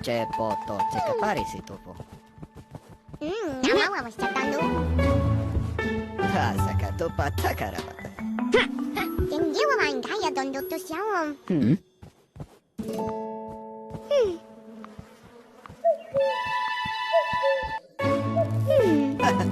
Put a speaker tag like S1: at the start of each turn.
S1: Cepoto, ceka parisi tupu.
S2: Namałam ściatandu.
S1: Tasaka tupa takarabata.
S2: Tinggiwa man kaya dondo to siyawam.